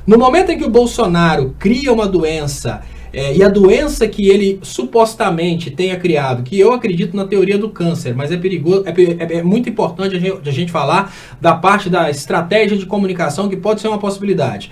No momento em que o Bolsonaro cria uma doença, e a doença que ele supostamente tenha criado, que eu acredito na teoria do câncer, mas é perigoso, é muito importante a gente falar da parte da estratégia de comunicação, que pode ser uma possibilidade.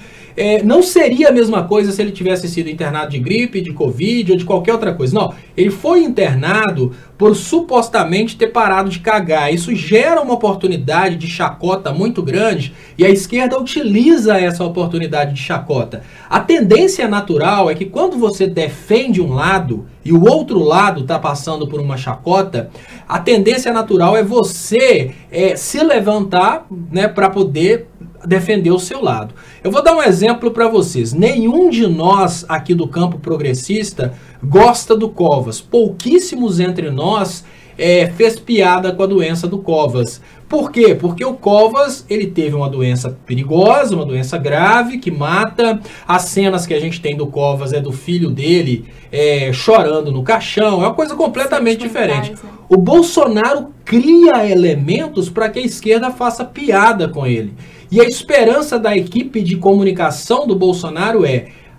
Não seria a mesma coisa se ele tivesse sido internado de gripe, de Covid ou de qualquer outra coisa. Não, ele foi internado por supostamente ter parado de cagar. Isso gera uma oportunidade de chacota muito grande e a esquerda utiliza essa oportunidade de chacota. A tendência natural é que quando você defende um lado e o outro lado está passando por uma chacota, a tendência natural é você se levantar, né, para poder defender o seu lado. Eu vou dar um exemplo para vocês. Nenhum de nós aqui do campo progressista gosta do Covas. Pouquíssimos entre nós fez piada com a doença do Covas. Por quê? Porque o Covas, ele teve uma doença perigosa, uma doença grave, que mata. As cenas que a gente tem do Covas é do filho dele chorando no caixão. É uma coisa completamente diferente. Né? O Bolsonaro cria elementos para que a esquerda faça piada com ele. E a esperança da equipe de comunicação do Bolsonaro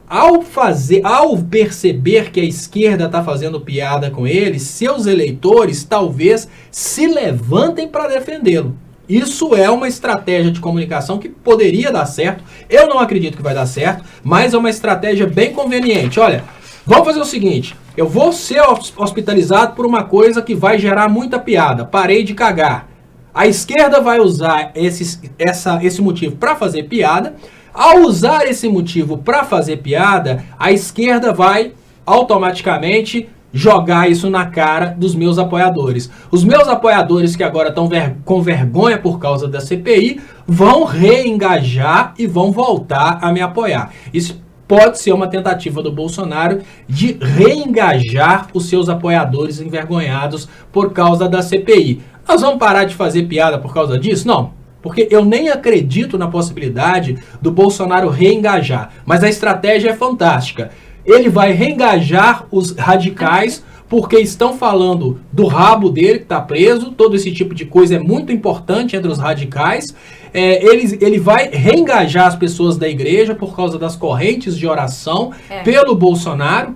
ao perceber que a esquerda está fazendo piada com ele, seus eleitores talvez se levantem para defendê-lo. Isso é uma estratégia de comunicação que poderia dar certo. Eu não acredito que vai dar certo, mas é uma estratégia bem conveniente. Olha, vamos fazer o seguinte, eu vou ser hospitalizado por uma coisa que vai gerar muita piada. Parei de cagar. A esquerda vai usar esse motivo para fazer piada. Ao usar esse motivo para fazer piada, a esquerda vai automaticamente jogar isso na cara dos meus apoiadores. Os meus apoiadores que agora estão com vergonha por causa da CPI vão reengajar e vão voltar a me apoiar. Isso pode ser uma tentativa do Bolsonaro de reengajar os seus apoiadores envergonhados por causa da CPI. Nós vamos parar de fazer piada por causa disso? Não, porque eu nem acredito na possibilidade do Bolsonaro reengajar. Mas a estratégia é fantástica. Ele vai reengajar os radicais porque estão falando do rabo dele que está preso. Todo esse tipo de coisa é muito importante entre os radicais. Ele vai reengajar as pessoas da igreja por causa das correntes de oração pelo Bolsonaro.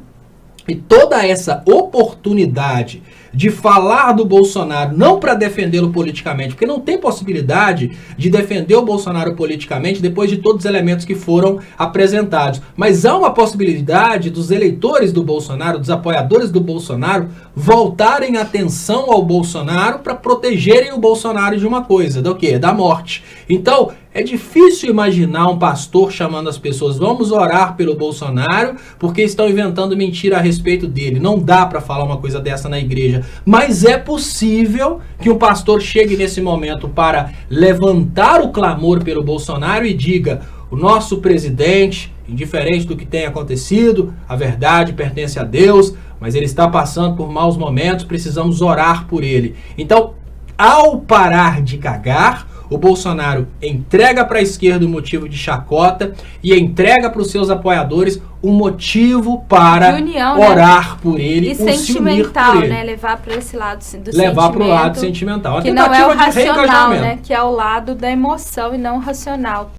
E toda essa oportunidade de falar do Bolsonaro, não para defendê-lo politicamente, porque não tem possibilidade de defender o Bolsonaro politicamente depois de todos os elementos que foram apresentados. Mas há uma possibilidade dos eleitores do Bolsonaro, dos apoiadores do Bolsonaro, voltarem a atenção ao Bolsonaro para protegerem o Bolsonaro de uma coisa, do quê? Da morte. Então, é difícil imaginar um pastor chamando as pessoas, vamos orar pelo Bolsonaro, porque estão inventando mentira a respeito dele. Não dá para falar uma coisa dessa na igreja. Mas é possível que um pastor chegue nesse momento para levantar o clamor pelo Bolsonaro e diga, o nosso presidente, indiferente do que tenha acontecido, a verdade pertence a Deus, mas ele está passando por maus momentos, precisamos orar por ele. Então, ao parar de cagar, o Bolsonaro entrega para a esquerda um motivo de chacota e entrega para os seus apoiadores um motivo para união, orar, né, por ele, e sentimental, por ele. Né? Levar para esse lado do levar para o lado sentimental. Que não é o racional, né? Que é o lado da emoção e não o racional.